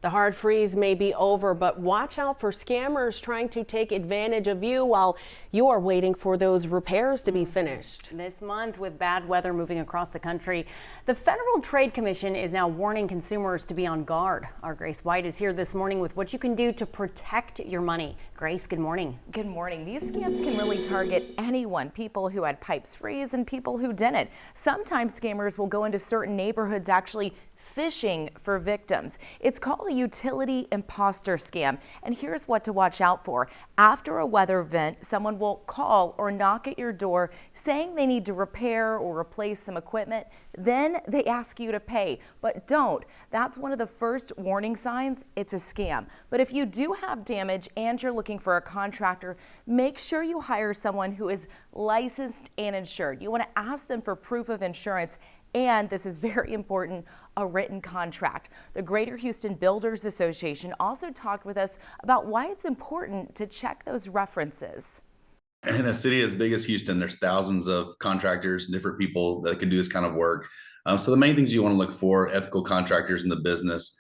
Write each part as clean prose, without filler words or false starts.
The hard freeze may be over, but watch out for scammers trying to take advantage of you while you are waiting for those repairs to be finished. This month, with bad weather moving across the country, the Federal Trade Commission is now warning consumers to be on guard. Our Grace White is here this morning with what you can do to protect your money. Grace, good morning. Good morning. These scams can really target anyone, people who had pipes freeze and people who didn't. Sometimes scammers will go into certain neighborhoods actually fishing for victims. It's called a utility imposter scam, and here's what to watch out for. After a weather event, someone will call or knock at your door saying they need to repair or replace some equipment. Then they ask you to pay, but don't. That's one of the first warning signs it's a scam. But if you do have damage and you're looking for a contractor, make sure you hire someone who is licensed and insured. You want to ask them for proof of insurance, and this is very important, a written contract. The Greater Houston Builders Association also talked with us about why it's important to check those references. In a city as big as Houston, there's thousands of contractors, different people that can do this kind of work. So the main things you want to look for, ethical contractors in the business,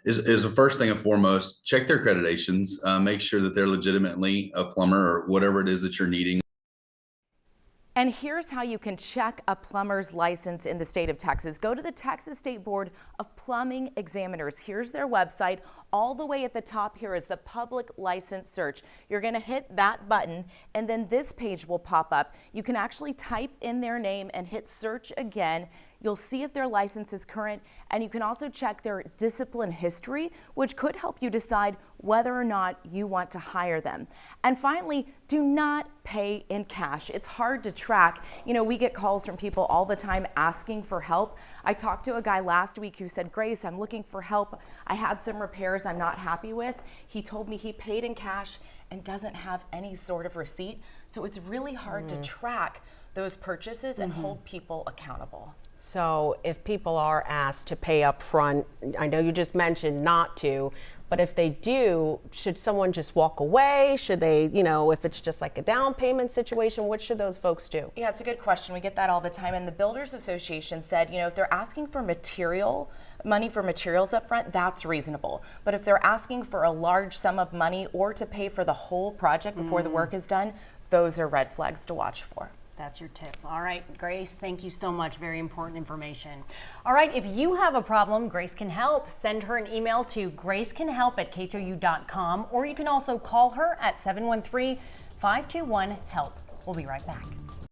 is the first thing and foremost, check their accreditations, make sure that they're legitimately a plumber or whatever it is that you're needing. And here's how you can check a plumber's license in the state of Texas. Go to the Texas State Board of Plumbing Examiners. Here's their website. All the way at the top here is the public license search. You're going to hit that button, and then this page will pop up. You can actually type in their name and hit search again. You'll see if their license is current, and you can also check their discipline history, which could help you decide whether or not you want to hire them. And finally, do not pay in cash. It's hard to track. You know, we get calls from people all the time asking for help. I talked to a guy last week who said, Grace, I'm looking for help. I had some repairs I'm not happy with. He told me he paid in cash and doesn't have any sort of receipt. So it's really hard to track those purchases and hold people accountable. So if people are asked to pay up front, I know you just mentioned not to, but if they do, should someone just walk away? Should they, you know, if it's just like a down payment situation, what should those folks do? Yeah, it's a good question. We get that all the time. And the Builders Association said, you know, if they're asking for money for materials up front, that's reasonable. But if they're asking for a large sum of money or to pay for the whole project before the work is done, those are red flags to watch for. That's your tip. All right, Grace, thank you so much. Very important information. All right, if you have a problem, Grace can help. Send her an email to gracecanhelp@khou.com, or you can also call her at 713-521-HELP. We'll be right back.